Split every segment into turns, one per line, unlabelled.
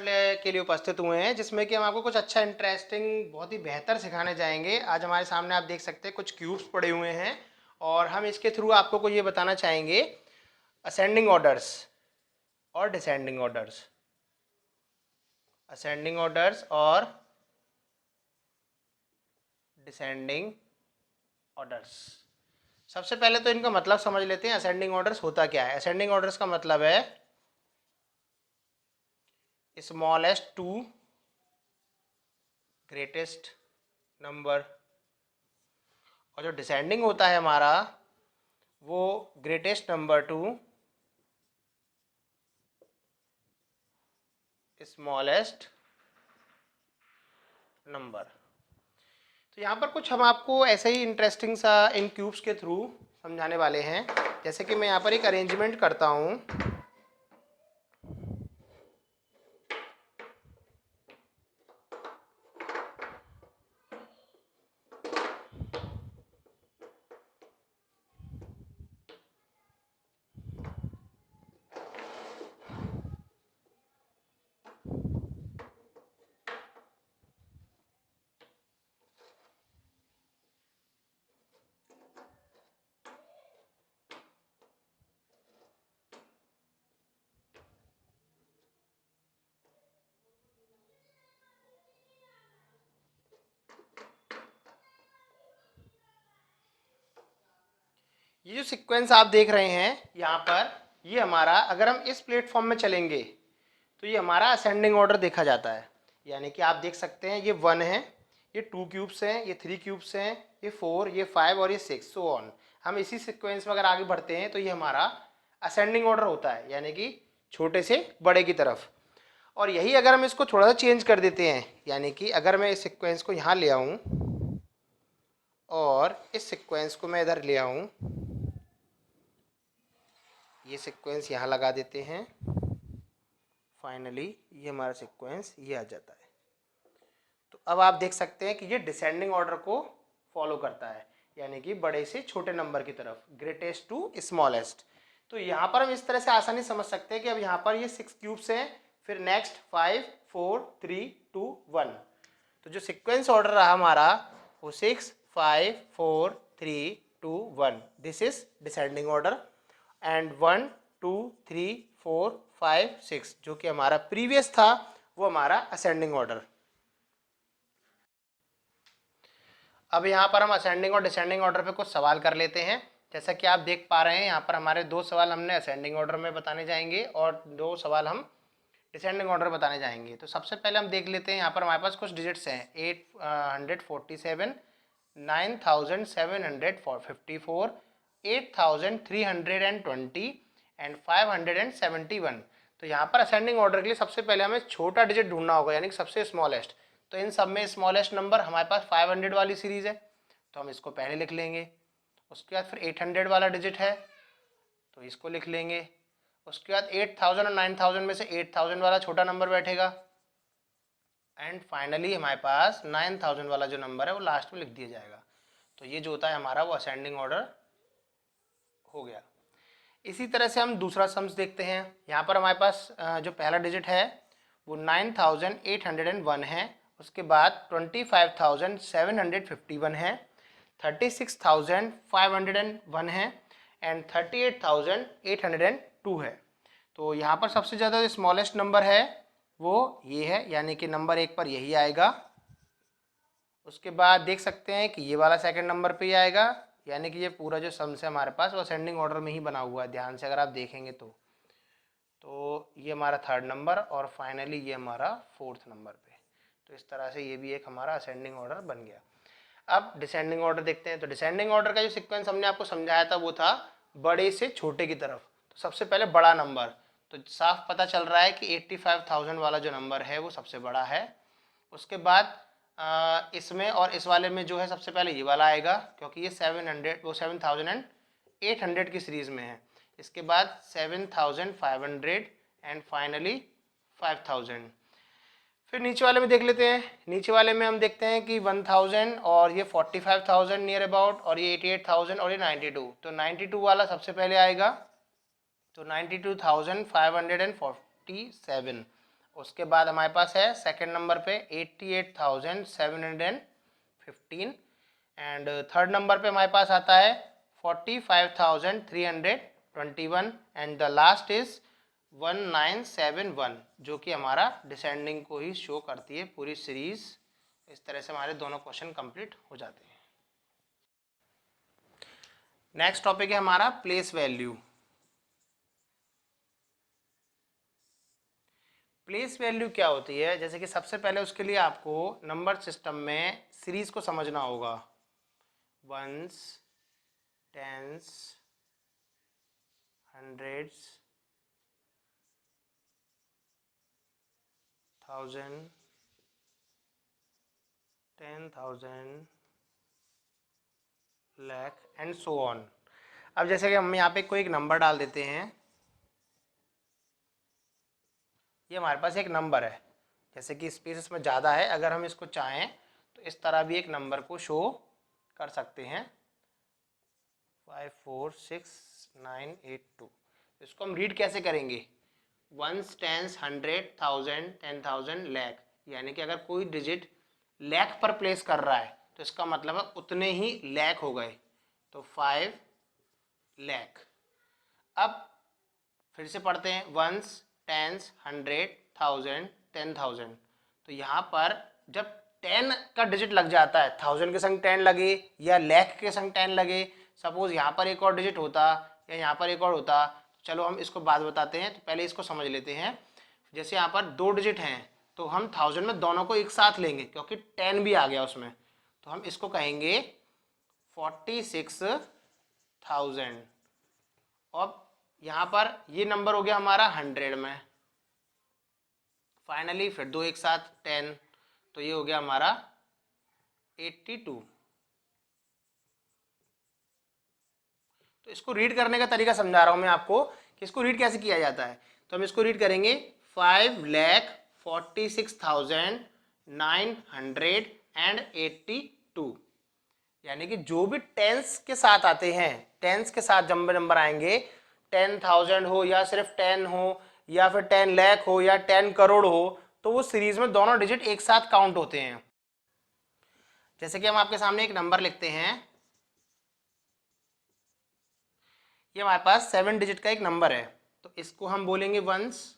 के लिए उपस्थित हुए हैं, जिसमें कि हम आपको कुछ अच्छा इंटरेस्टिंग बहुत ही बेहतर सिखाने जाएंगे। आज हमारे सामने आप देख सकते हैं कुछ क्यूब्स पड़े हुए हैं और हम इसके थ्रू आपको कुछ ये बताना चाहेंगे असेंडिंग ऑर्डर्स और डिसेंडिंग ऑर्डर्स, असेंडिंग ऑर्डर्स और डिसेंडिंग ऑर्डर्स। सबसे पहले तो इनका मतलब समझ लेते हैं। असेंडिंग ऑर्डर्स होता क्या है? असेंडिंग ऑर्डर्स का मतलब है स्मॉलेस्ट टू ग्रेटेस्ट नंबर, और जो डिसेंडिंग होता है हमारा वो greatest number two smallest number. तो यहाँ पर कुछ हम आपको ऐसे ही इंटरेस्टिंग सा इन क्यूब्स के थ्रू समझाने वाले हैं। जैसे कि मैं यहाँ पर एक अरेंजमेंट करता हूँ। ये जो सीक्वेंस आप देख रहे हैं यहाँ पर, ये हमारा, अगर हम इस प्लेटफॉर्म में चलेंगे तो ये हमारा असेंडिंग ऑर्डर देखा जाता है। यानी कि आप देख सकते हैं ये 1 है, ये 2 क्यूब्स हैं, ये 3 क्यूब्स हैं, ये 4, ये 5 और ये 6, सो ऑन। हम इसी सीक्वेंस में अगर आगे बढ़ते हैं तो ये हमारा असेंडिंग ऑर्डर होता है, यानी कि छोटे से बड़े की तरफ। और यही अगर हम इसको थोड़ा सा चेंज कर देते हैं, यानी कि अगर मैं इस सीक्वेंस को यहाँ ले आऊँ और इस सीक्वेंस को मैं इधर ले आऊँ, ये सीक्वेंस यहाँ लगा देते हैं, फाइनली ये हमारा सीक्वेंस ये आ जाता है। तो अब आप देख सकते हैं कि ये डिसेंडिंग ऑर्डर को फॉलो करता है, यानी कि बड़े से छोटे नंबर की तरफ, ग्रेटेस्ट टू स्मॉलेस्ट। तो यहाँ पर हम इस तरह से आसानी समझ सकते हैं कि अब यहाँ पर ये 6 क्यूब्स हैं, फिर नेक्स्ट 5 4 3 2 1। तो जो सीक्वेंस ऑर्डर रहा हमारा वो 6 5 4 3 2 1, this is descending order. And 1 2 3 4 5 6 जो कि हमारा प्रीवियस था वो हमारा असेंडिंग ऑर्डर। अब यहाँ पर हम असेंडिंग और डिसेंडिंग ऑर्डर पे कुछ सवाल कर लेते हैं। जैसा कि आप देख पा रहे हैं यहाँ पर हमारे 2 सवाल हमने असेंडिंग ऑर्डर में बताने जाएंगे और 2 सवाल हम डिसेंडिंग ऑर्डर बताने जाएंगे। तो सबसे पहले हम देख लेते हैं, यहाँ पर हमारे पास कुछ डिजिट्स हैं, 847, 9754, 8320 एंड 571। तो यहाँ पर असेंडिंग ऑर्डर के लिए सबसे पहले हमें छोटा डिजिट ढूंढना होगा, यानी कि सबसे स्मॉलेस्ट। तो इन सब में स्मॉलेस्ट नंबर हमारे पास 500 वाली सीरीज है, तो हम इसको पहले लिख लेंगे। उसके बाद फिर 800 वाला डिजिट है तो इसको लिख लेंगे। उसके बाद 8000 और 9000 में से 8000 वाला छोटा नंबर बैठेगा। एंड फाइनली हमारे पास 9000 वाला जो नंबर है वो लास्ट में लिख दिया जाएगा। तो ये जो होता है हमारा वो असेंडिंग ऑर्डर हो गया। इसी तरह से हम दूसरा सम्स देखते हैं। यहाँ पर हमारे पास जो पहला डिजिट है वो 9801 है, उसके बाद 25751 है, 36501 है एंड 38802 है। तो यहाँ पर सबसे ज़्यादा जो स्मॉलेस्ट नंबर है वो ये है, यानी कि नंबर 1 पर यही आएगा। उसके बाद देख सकते हैं कि ये वाला सेकंड नंबर पे ही आएगा, यानी कि ये पूरा जो सम्स है हमारे पास वो असेंडिंग ऑर्डर में ही बना हुआ है, ध्यान से अगर आप देखेंगे तो ये हमारा थर्ड नंबर और फाइनली ये हमारा फोर्थ नंबर पे। तो इस तरह से ये भी एक हमारा असेंडिंग ऑर्डर बन गया। अब डिसेंडिंग ऑर्डर देखते हैं। तो डिसेंडिंग ऑर्डर का जो सीक्वेंस हमने आपको समझाया था वो था बड़े से छोटे की तरफ। तो सबसे पहले बड़ा नंबर, तो साफ पता चल रहा है कि 85,000 वाला जो नंबर है वो सबसे बड़ा है। उसके बाद इसमें और इस वाले में जो है सबसे पहले ये वाला आएगा, क्योंकि ये 7800 की सीरीज में है। इसके बाद 7500 एंड फाइनली 5000। फिर नीचे वाले में देख लेते हैं। नीचे वाले में हम देखते हैं कि 1000 और ये 45,000 नियर अबाउट, और ये 88,000 और ये 92। तो 92 वाला सबसे पहले आएगा, तो 92,547। उसके बाद हमारे पास है सेकंड नंबर पे 88,715 एंड थर्ड नंबर पे हमारे पास आता है 45,321 एंड द लास्ट इज 1971 जो कि हमारा डिसेंडिंग को ही शो करती है पूरी सीरीज। इस तरह से हमारे दोनों क्वेश्चन कंप्लीट हो जाते हैं। नेक्स्ट टॉपिक है हमारा प्लेस वैल्यू। प्लेस वैल्यू क्या होती है, जैसे कि सबसे पहले उसके लिए आपको नंबर सिस्टम में सीरीज को समझना होगा। Ones, tens, hundreds, thousand, 10,000, lakh and so on. अब जैसे कि हम यहाँ पे कोई एक नंबर डाल देते हैं, ये हमारे पास एक नंबर है, जैसे कि स्पेस इसमें ज़्यादा है, अगर हम इसको चाहें तो इस तरह भी एक नंबर को शो कर सकते हैं 546982। इसको हम रीड कैसे करेंगे, ones, tens, hundred, thousand, 10,000, lakh, यानी कि अगर कोई डिजिट लाख पर प्लेस कर रहा है तो इसका मतलब है उतने ही लाख हो गए, तो 5 लाख। अब फिर से पढ़ते हैं, वंस, टेंस, हंड्रेड, थाउजेंड, 10,000। तो यहाँ पर जब 10 का डिजिट लग जाता है, 1000 के संग 10 लगे या लाख के संग 10 लगे, सपोज यहाँ पर एक और डिजिट होता या यहाँ पर एक और होता, चलो हम इसको बाद बताते हैं, तो पहले इसको समझ लेते हैं। जैसे यहाँ पर 2 डिजिट हैं तो हम 1000 में दोनों को एक साथ लेंगे क्योंकि 10 भी आ गया उसमें, तो हम इसको कहेंगे 46,000। अब यहाँ पर ये नंबर हो गया हमारा 100 में, फाइनली फिर दो एक साथ 10, तो ये हो गया हमारा 82। तो इसको रीड करने का तरीका समझा रहा हूँ मैं आपको कि इसको रीड कैसे किया जाता है। तो हम इसको रीड करेंगे 5,46,982, यानी कि जो भी टेंस के साथ आते हैं, टेंस के साथ जब नंबर आएंगे, 10,000 हो या सिर्फ 10 हो या फिर 10 लाख हो या 10 करोड़ हो, तो वो सीरीज में दोनों डिजिट एक साथ काउंट होते हैं। जैसे कि हम आपके सामने एक नंबर लिखते हैं, ये हमारे पास 7 डिजिट का एक नंबर है, तो इसको हम बोलेंगे वंस,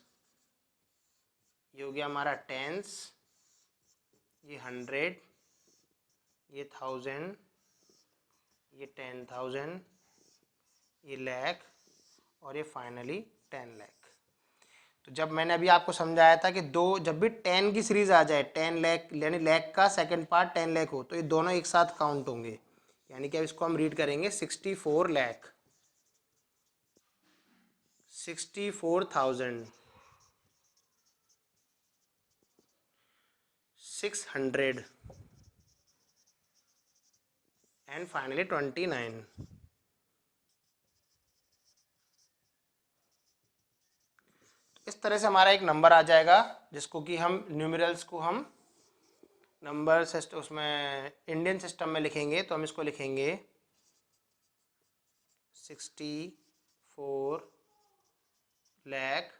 ये हो गया हमारा टेंस, ये 100, ये 1000, ये 10,000, ये लाख और ये फाइनली 10 लाख। तो जब मैंने अभी आपको समझाया था कि दो जब भी 10 की सीरीज आ जाए, 10 लाख यानी लाख का सेकंड पार्ट 10 लाख हो, तो ये दोनों एक साथ काउंट होंगे, यानी कि अब इसको हम रीड करेंगे 64 लाख, 64,000, 600 एंड फाइनली 29। इस तरह से हमारा एक नंबर आ जाएगा जिसको कि हम न्यूमेरल्स को हम नंबर सिस्टम उसमें इंडियन सिस्टम में लिखेंगे, तो हम इसको लिखेंगे 64 लाख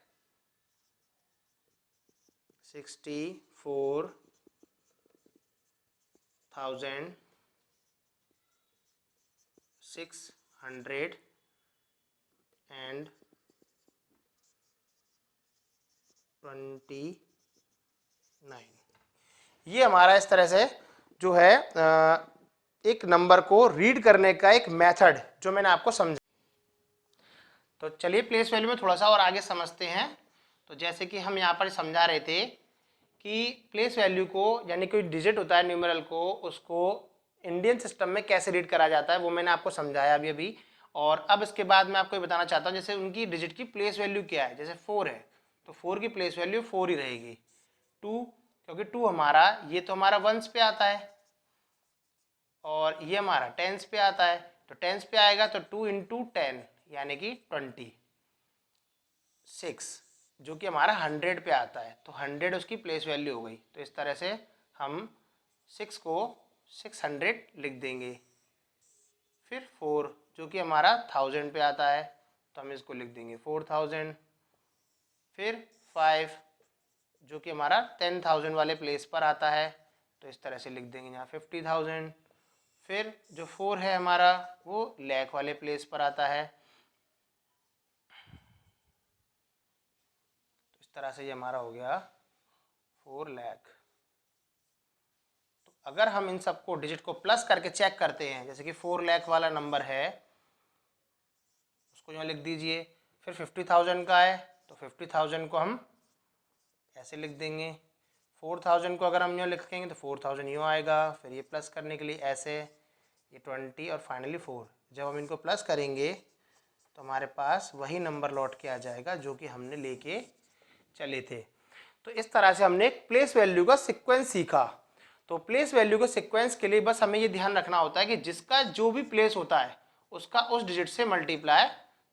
64,600 एंड 29। ये हमारा इस तरह से जो है एक नंबर को रीड करने का एक मेथड जो मैंने आपको समझा। तो चलिए प्लेस वैल्यू में थोड़ा सा और आगे समझते हैं। तो जैसे कि हम यहाँ पर समझा रहे थे कि प्लेस वैल्यू को यानी कोई डिजिट होता है न्यूमेरल को, उसको इंडियन सिस्टम में कैसे रीड करा जाता है वो मैंने आपको समझाया अभी। और अब इसके बाद मैं आपको ये बताना चाहता हूँ जैसे उनकी डिजिट की प्लेस वैल्यू क्या है। जैसे 4 है तो 4 की प्लेस वैल्यू 4 ही रहेगी। 2 क्योंकि 2 हमारा ये तो हमारा वंस पे आता है और ये हमारा टेंस पे आता है, तो टेंस पे आएगा तो 2 इंटू 10 यानी कि 26 जो कि हमारा 100 पे आता है, तो 100 उसकी प्लेस वैल्यू हो गई। तो इस तरह से हम 6 को 600 लिख देंगे। फिर 4 जो कि हमारा 1000 पे आता है तो हम इसको लिख देंगे 4000। फिर 5 जो कि हमारा 10,000 वाले प्लेस पर आता है। तो इस तरह से लिख देंगे यहाँ 50,000। फिर जो 4 है हमारा वो लाख वाले प्लेस पर आता है। तो इस तरह से ये हमारा हो गया 4 लाख। तो अगर हम इन सबको डिजिट को प्लस करके चेक करते हैं, जैसे कि 4 लाख वाला नंबर है उसको यहाँ लिख दीजिए। फिर 50,000 का है तो 50,000 को हम ऐसे लिख देंगे। 4,000 को अगर हम यूँ लिखेंगे तो 4,000 यूँ आएगा। फिर ये प्लस करने के लिए ऐसे, ये 20 और फाइनली 4। जब हम इनको प्लस करेंगे तो हमारे पास वही नंबर लौट के आ जाएगा जो कि हमने लेके चले थे। तो इस तरह से हमने एक प्लेस वैल्यू का सीक्वेंस सीखा। तो प्लेस वैल्यू के सीक्वेंस के लिए बस हमें ये ध्यान रखना होता है कि जिसका जो भी प्लेस होता है उसका उस डिजिट से मल्टीप्लाई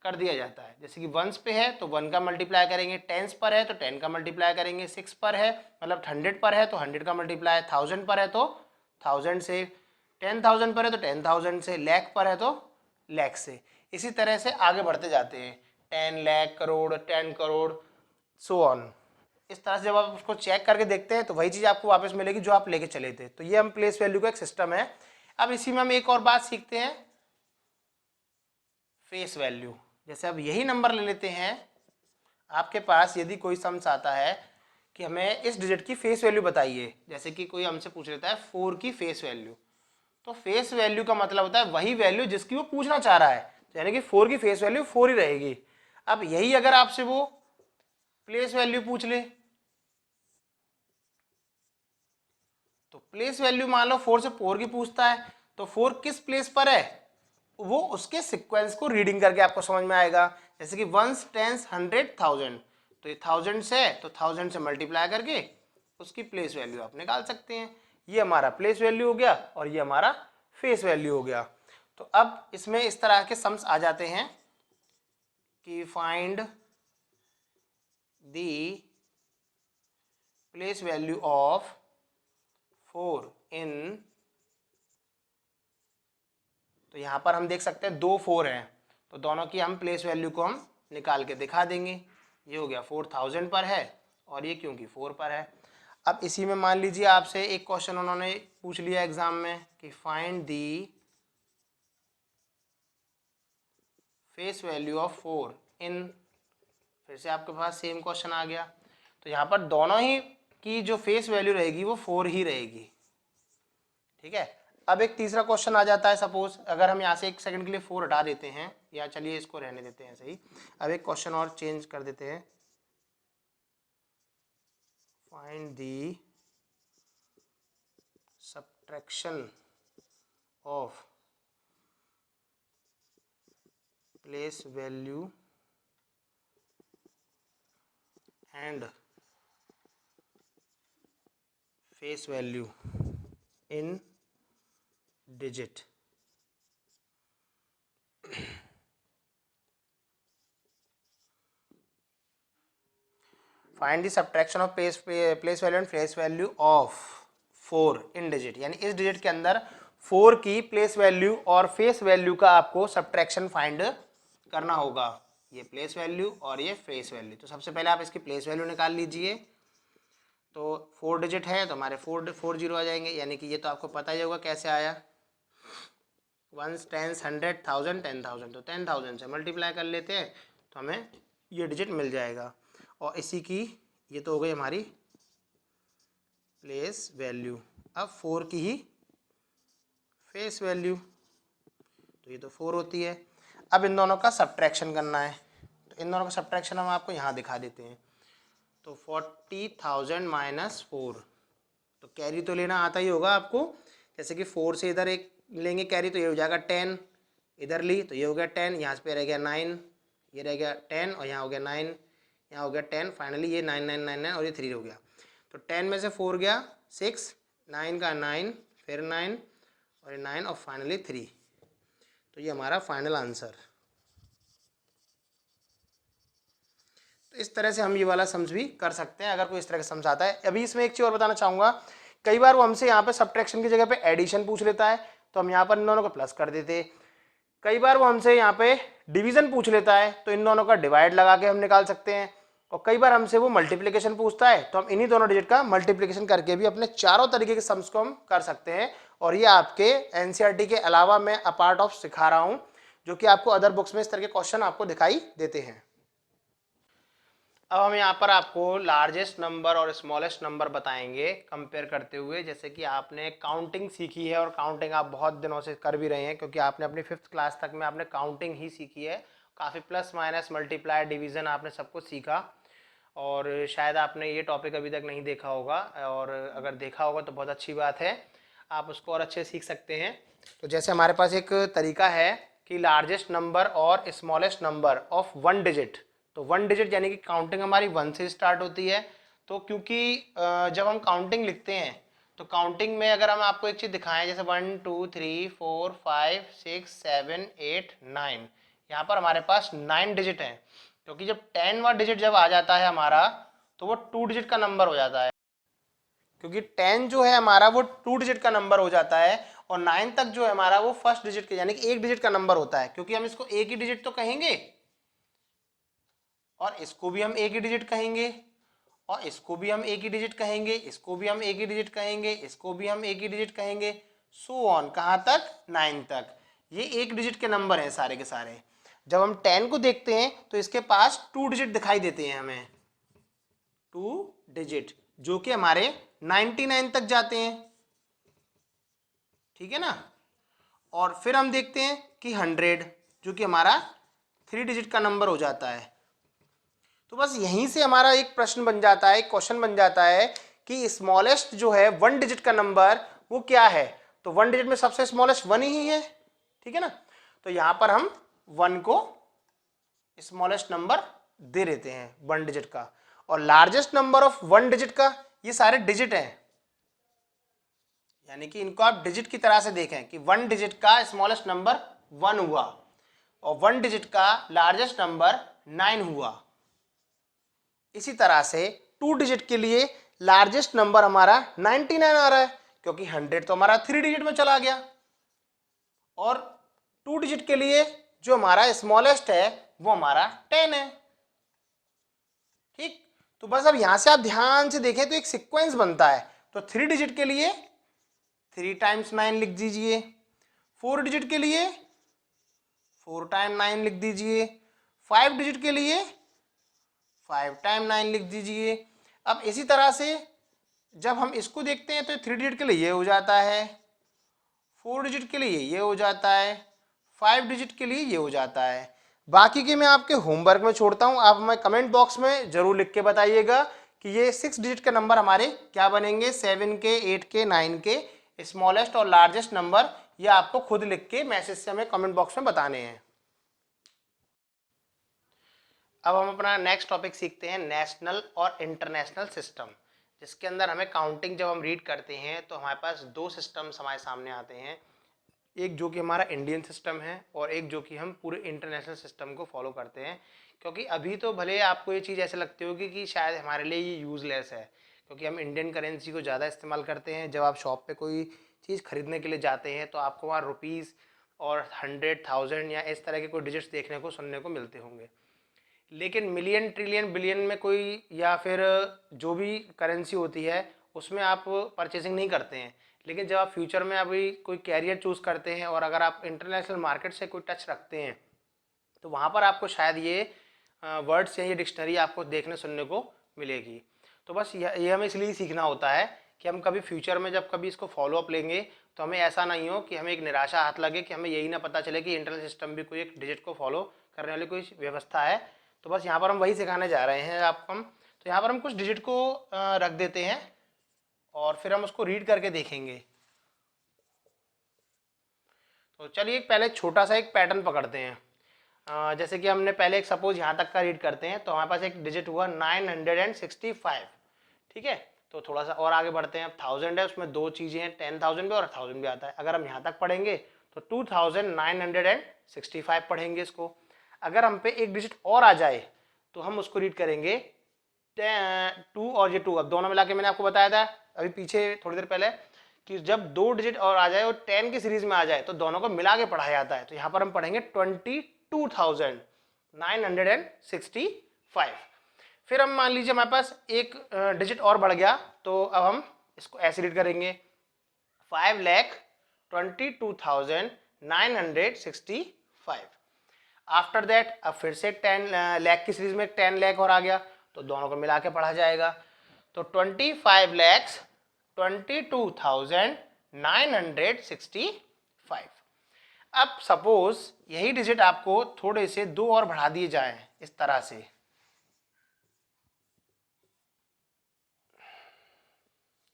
कर दिया जाता है। जैसे कि 1s पे है तो 1 का मल्टीप्लाई करेंगे, 10s पर है तो 10 का मल्टीप्लाई करेंगे, 6 पर है मतलब 100 पर है तो 100 का मल्टीप्लाई, 1000 पर है तो 1000 से, 10,000 पर है तो 10,000 से, लाख पर है तो लाख से। इसी तरह से आगे बढ़ते जाते हैं, 10 लाख, करोड़, 10 करोड़, सो ऑन। इस तरह से जब आप उसको चेक करके देखते हैं तो वही चीज़ आपको वापस मिलेगी जो आप लेके चले थे। तो ये हम प्लेस वैल्यू का एक सिस्टम है। अब इसी में हम एक और बात सीखते हैं, फेस वैल्यू। जैसे अब यही नंबर ले लेते हैं, आपके पास यदि कोई सम्स आता है कि हमें इस डिजिट की फेस वैल्यू बताइए, जैसे कि कोई हमसे पूछ लेता है 4 की फेस वैल्यू, तो फेस वैल्यू का मतलब होता है वही वैल्यू जिसकी वो पूछना चाह रहा है, यानी कि 4 की फेस वैल्यू 4 ही रहेगी। अब यही अगर आपसे वो प्लेस वैल्यू पूछ ले तो प्लेस वैल्यू मान लो 4 से 4 की पूछता है तो 4 किस प्लेस पर है वो उसके सीक्वेंस को रीडिंग करके आपको समझ में आएगा। जैसे कि 1s, 10s, 100, 1000, तो ये 1000 से तो 1000 से मल्टीप्लाई करके उसकी प्लेस वैल्यू आप निकाल सकते हैं। ये हमारा प्लेस वैल्यू हो गया और ये हमारा फेस वैल्यू हो गया। तो अब इसमें इस तरह के सम्स आ जाते हैं कि find the place value of 4 इन, तो यहाँ पर हम देख सकते हैं 2 4 हैं तो दोनों की हम प्लेस वैल्यू को हम निकाल के दिखा देंगे। ये हो गया 4000 पर है और ये क्योंकि 4 पर है। अब इसी में मान लीजिए आपसे एक क्वेश्चन उन्होंने पूछ लिया एग्जाम में कि find the face value of 4 इन, फिर से आपके पास सेम क्वेश्चन आ गया। तो यहाँ पर दोनों ही की जो फेस वैल्यू रहेगी वो 4 ही रहेगी। ठीक है। अब एक तीसरा क्वेश्चन आ जाता है, सपोज अगर हम यहाँ से एक सेकंड के लिए 4 हटा देते हैं, या चलिए इसको रहने देते हैं सही। अब एक क्वेश्चन और चेंज कर देते हैं, find the subtraction of place value and face value in digit. Find the subtraction of place value and face value of 4 in digit, यानी इस डिजिट के अंदर 4 की प्लेस वैल्यू और फेस वैल्यू का आपको सब्ट्रैक्शन फाइंड करना होगा। ये प्लेस वैल्यू और ये फेस वैल्यू। तो सबसे पहले आप इसकी प्लेस वैल्यू निकाल लीजिए। तो 4 डिजिट है तो हमारे 4 जीरो आ जाएंगे, यानी कि ये तो आपको पता ही होगा कैसे आया, 1s, 10s, 100, 1000, 10,000, तो 10,000 से मल्टीप्लाई कर लेते हैं तो हमें ये डिजिट मिल जाएगा। और इसी की ये तो हो गई हमारी प्लेस वैल्यू। अब 4 की ही फेस वैल्यू, तो ये तो 4 होती है। अब इन दोनों का सब्ट्रैक्शन करना है, तो इन दोनों का सब्ट्रैक्शन हम आपको यहाँ दिखा देते हैं। तो 40,000 माइनस 4, तो कैरी तो लेना आता ही होगा आपको। जैसे कि 4 से इधर एक लेंगे कैरी तो ये हो जाएगा 10, इधर ली तो ये हो गया 10, यहाँ पे रह गया 9, ये रह गया 10 और यहाँ हो गया 9, यहाँ हो गया 10, फाइनली ये 9999 और ये 3 हो गया। तो 10 में से 4 गया 6, 9 का 9, फिर 9 और ये 9 और फाइनली 3। तो ये हमारा फाइनल आंसर। तो इस तरह से हम ये वाला सम्स भी कर सकते हैं अगर कोई इस तरह का सम्स आता है। अभी इसमें एक चीज़ और बताना चाहूँगा, कई बार वो हमसे यहाँ पे सब्ट्रैक्शन की जगह पे एडिशन पूछ लेता है तो हम यहाँ पर इन दोनों को प्लस कर देते। कई बार वो हमसे यहाँ पे डिवीजन पूछ लेता है तो इन दोनों का डिवाइड लगा के हम निकाल सकते हैं। और कई बार हमसे वो मल्टीप्लिकेशन पूछता है, तो हम इन्हीं दोनों डिजिट का मल्टीप्लिकेशन करके भी अपने चारों तरीके के सम्स को हम कर सकते हैं। और ये आपके एनसीईआरटी के अलावा मैं अपार्ट ऑफ सिखा रहा हूँ, जो कि आपको अदर बुक्स में इस तरह के क्वेश्चन आपको दिखाई देते हैं। अब हम यहाँ पर आपको लार्जेस्ट नंबर और स्मॉलेस्ट नंबर बताएंगे कंपेयर करते हुए। जैसे कि आपने काउंटिंग सीखी है और काउंटिंग आप बहुत दिनों से कर भी रहे हैं, क्योंकि आपने अपनी 5th क्लास तक में आपने काउंटिंग ही सीखी है। काफ़ी प्लस माइनस मल्टीप्लाई डिवीज़न आपने सब कुछ सीखा, और शायद आपने ये टॉपिक अभी तक नहीं देखा होगा, और अगर देखा होगा तो बहुत अच्छी बात है, आप उसको और अच्छे सीख सकते हैं। तो जैसे हमारे पास एक तरीका है कि लार्जेस्ट नंबर और स्मॉलेस्ट नंबर ऑफ 1 डिजिट, तो 1 डिजिट यानी कि काउंटिंग हमारी 1 से स्टार्ट होती है। तो क्योंकि जब हम काउंटिंग लिखते हैं तो काउंटिंग में अगर हम आपको एक चीज़ दिखाएं, जैसे 1 2 3 4 5 6 7 8 9, यहाँ पर हमारे पास 9 डिजिट हैं, क्योंकि जब 10वां डिजिट जब आ जाता है हमारा, तो वो 2 डिजिट का नंबर हो जाता है, क्योंकि 10 जो है हमारा वो 2 डिजिट का नंबर हो जाता है, और 9 तक जो है हमारा वो फर्स्ट डिजिट के यानी कि 1 डिजिट का नंबर होता है, क्योंकि हम इसको एक ही डिजिट तो कहेंगे, और इसको भी हम एक ही डिजिट कहेंगे, और इसको भी हम एक ही डिजिट कहेंगे, इसको भी हम एक ही डिजिट कहेंगे, इसको भी हम एक ही डिजिट कहेंगे, सो ऑन, कहाँ तक? 9 तक। ये एक डिजिट के नंबर हैं सारे के सारे। जब हम 10 को देखते हैं तो इसके पास 2 डिजिट दिखाई देते हैं हमें, 2 डिजिट, जो कि हमारे 99 तक जाते हैं, ठीक है ना। और फिर हम देखते हैं कि 100, जो कि हमारा 3 डिजिट का नंबर हो जाता है। तो बस यहीं से हमारा एक प्रश्न बन जाता है, एक क्वेश्चन बन जाता है कि स्मॉलेस्ट जो है 1 डिजिट का नंबर वो क्या है। तो 1 डिजिट में सबसे स्मॉलेस्ट 1 ही है, ठीक है ना। तो यहां पर हम 1 को स्मॉलेस्ट नंबर दे देते हैं 1 डिजिट का। और लार्जेस्ट नंबर ऑफ 1 डिजिट का, ये सारे डिजिट हैं, यानी कि इनको आप डिजिट की तरह से देखें कि 1 डिजिट का स्मॉलेस्ट नंबर 1 हुआ, और 1 डिजिट का लार्जेस्ट नंबर 9 हुआ। इसी तरह से 2 डिजिट के लिए लार्जेस्ट नंबर हमारा 99 आ रहा है, क्योंकि 100 तो हमारा 3 डिजिट में चला गया, और 2 डिजिट के लिए जो हमारा स्मॉलेस्ट है वो हमारा 10 है, ठीक। तो बस अब यहां से आप ध्यान से देखें तो एक सीक्वेंस बनता है। तो 3 डिजिट के लिए 3 टाइम्स 9 लिख दीजिए, 4 डिजिट के लिए 4 टाइम 9 लिख दीजिए, 5 डिजिट के लिए 5 टाइम 9 लिख दीजिए। अब इसी तरह से जब हम इसको देखते हैं तो 3 डिजिट के लिए ये हो जाता है, 4 डिजिट के लिए ये हो जाता है, 5 डिजिट के लिए ये हो जाता है। बाकी के मैं आपके होमवर्क में छोड़ता हूं, आप हमें कमेंट बॉक्स में जरूर लिख के बताइएगा कि ये 6 डिजिट के नंबर हमारे क्या बनेंगे, 7 के, 8 के, 9 के स्मॉलेस्ट और लार्जेस्ट नंबर। ये आपको खुद लिख के मैसेज से हमें कमेंट बॉक्स में बताने हैं। अब हम अपना नेक्स्ट टॉपिक सीखते हैं, नेशनल और इंटरनेशनल सिस्टम, जिसके अंदर हमें काउंटिंग जब हम रीड करते हैं तो हमारे पास 2 सिस्टम्स हमारे सामने आते हैं, एक जो कि हमारा इंडियन सिस्टम है और एक जो कि हम पूरे इंटरनेशनल सिस्टम को फॉलो करते हैं। क्योंकि अभी तो भले आपको ये चीज़ ऐसे लगती होगी कि शायद हमारे लिए ये यूज़लेस है, क्योंकि हम इंडियन करेंसी को ज़्यादा इस्तेमाल करते हैं। जब आप शॉप पे कोई चीज़ खरीदने के लिए जाते हैं तो आपको वहाँ रुपीज़ और 100, 1000 या इस तरह के कोई डिजिट्स देखने को, सुनने को मिलते होंगे। लेकिन मिलियन, ट्रिलियन, बिलियन में कोई या फिर जो भी करेंसी होती है उसमें आप परचेसिंग नहीं करते हैं। लेकिन जब आप फ्यूचर में अभी कोई कैरियर चूज़ करते हैं और अगर आप इंटरनेशनल मार्केट से कोई टच रखते हैं तो वहाँ पर आपको शायद ये वर्ड्स या ये डिक्शनरी आपको देखने सुनने को मिलेगी। तो बस ये हमें इसलिए सीखना होता है कि हम कभी फ्यूचर में जब कभी इसको फॉलो अप लेंगे तो हमें ऐसा नहीं हो कि हमें एक निराशा हाथ लगे कि हमें यही ना पता चले कि इंटरनल सिस्टम भी कोई एक डिजिट को फॉलो करने वाली कोई व्यवस्था है। तो बस यहाँ पर हम वही सिखाने जा रहे हैं आपको हम। तो यहाँ पर हम कुछ डिजिट को रख देते हैं और फिर हम उसको रीड करके देखेंगे। तो चलिए पहले छोटा सा एक पैटर्न पकड़ते हैं। जैसे कि हमने पहले एक सपोज यहाँ तक का रीड करते हैं तो हमारे पास एक डिजिट हुआ 965, ठीक है। तो थोड़ा सा और आगे बढ़ते हैं, अब 1000 है, उसमें 2 चीज़ें हैं, 10,000 भी और 1000 भी आता है। अगर हम यहाँ तक पढ़ेंगे तो 2965 पढ़ेंगे इसको। अगर हम पे एक डिजिट और आ जाए तो हम उसको रीड करेंगे 2 और ये 2, अब दोनों मिला के मैंने आपको बताया था अभी पीछे थोड़ी देर पहले कि जब 2 डिजिट और आ जाए और 10 की सीरीज में आ जाए तो दोनों को मिला के पढ़ा जाता है। तो यहाँ पर हम पढ़ेंगे 22,965। फिर हम मान लीजिए हमारे पास एक डिजिट और बढ़ गया, तो अब हम इसको ऐसे रीड करेंगे 5,22,965। आफ्टर दैट अब फिर से 10 लाख की सीरीज में 10 लाख और आ गया, तो दोनों को मिला के पढ़ा जाएगा। तो 25,22,965। अब सपोज यही डिजिट आपको थोड़े से दो और बढ़ा दिए जाएं इस तरह से,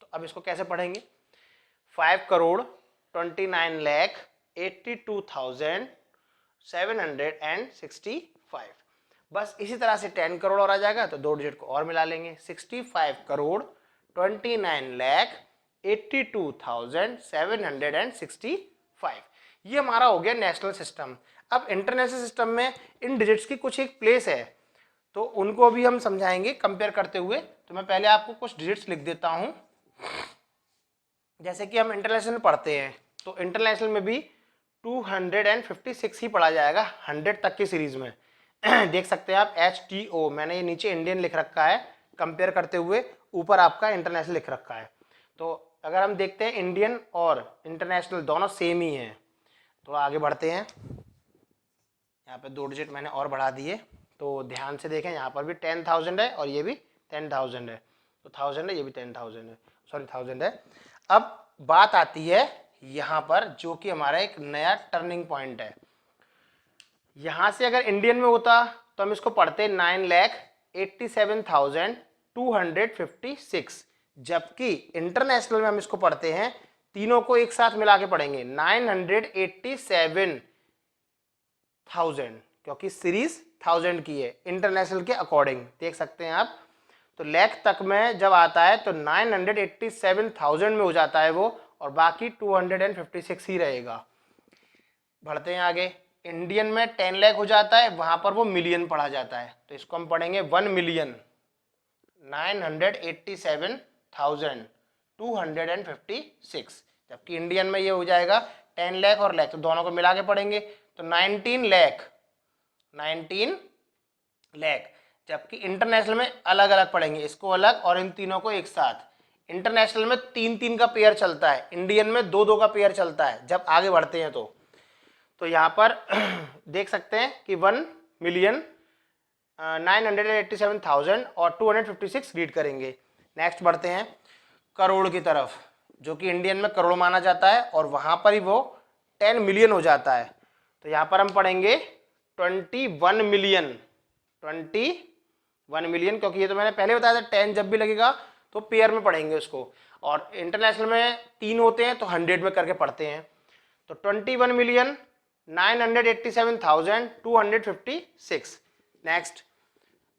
तो अब इसको कैसे पढ़ेंगे? 5,29,82,765। बस इसी तरह से 10 करोड़ और आ जाएगा, तो दो डिजिट को और मिला लेंगे 65,29,82,765। ये हमारा हो गया नेशनल सिस्टम। अब इंटरनेशनल सिस्टम में इन डिजिट्स की कुछ एक प्लेस है, तो उनको भी हम समझाएंगे कंपेयर करते हुए। तो मैं पहले आपको कुछ डिजिट्स लिख देता हूं। जैसे कि हम इंटरनेशनल पढ़ते हैं, तो इंटरनेशनल में भी 256 ही पढ़ा जाएगा 100 तक की सीरीज में। देख सकते हैं आप HTO, मैंने ये नीचे इंडियन लिख रखा है कंपेयर करते हुए, ऊपर आपका इंटरनेशनल लिख रखा है। तो अगर हम देखते हैं इंडियन और इंटरनेशनल दोनों सेम ही हैं, तो आगे बढ़ते हैं। यहाँ पे दो डिजिट मैंने और बढ़ा दिए, तो ध्यान से देखें, यहाँ पर भी 10,000 है और ये भी 10,000 है, तो 1000 है, ये भी 10,000 है, सॉरी 1000 है। अब बात आती है यहाँ पर, जो कि हमारा एक नया टर्निंग पॉइंट है। यहाँ से अगर इंडियन में होता तो हम इसको पढ़ते 9,87,256, जबकि इंटरनेशनल में हम इसको पढ़ते हैं, तीनों को एक साथ मिला के पढ़ेंगे 987,000, क्योंकि सीरीज 1000 की है इंटरनेशनल के अकॉर्डिंग। देख सकते हैं आप, तो लाख तक में जब आता है तो 987,000 में हो जाता है वो, और बाकी 256 ही रहेगा। बढ़ते हैं आगे, इंडियन में 10 लाख हो जाता है, वहां पर वो मिलियन पढ़ा जाता है, तो इसको हम पढ़ेंगे 1,987,256, जबकि इंडियन में ये हो जाएगा 10 लाख और लाख, तो दोनों को मिला के पढ़ेंगे तो 19 लाख। जबकि इंटरनेशनल में अलग अलग पढ़ेंगे, इसको अलग और इन तीनों को एक साथ। इंटरनेशनल में 3-3 का पेयर चलता है, इंडियन में 2-2 का पेयर चलता है जब आगे बढ़ते हैं। तो यहाँ पर देख सकते हैं कि 1,987,000 और 256 रीड करेंगे। नेक्स्ट बढ़ते हैं करोड़ की तरफ, जो कि इंडियन में करोड़ माना जाता है, और वहाँ पर ही वो 10 मिलियन हो जाता है। तो यहाँ पर हम पढ़ेंगे 21 मिलियन, क्योंकि ये तो मैंने पहले बताया था 10 जब भी लगेगा तो पेयर में पढ़ेंगे उसको, और इंटरनेशनल में 3 होते हैं तो 100 में करके पढ़ते हैं। तो 21,987,256। नेक्स्ट,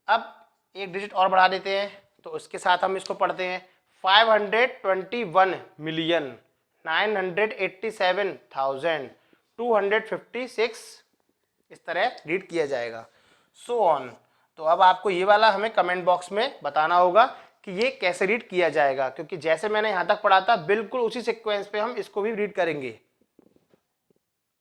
अब एक डिजिट और बढ़ा देते हैं, तो उसके साथ हम इसको पढ़ते हैं 521,987,256, इस तरह रीड किया जाएगा। So on. तो अब आपको ये वाला हमें कमेंट बॉक्स में बताना होगा कि ये कैसे रीड किया जाएगा, क्योंकि जैसे मैंने यहाँ तक पढ़ा था बिल्कुल उसी सीक्वेंस पे हम इसको भी रीड करेंगे।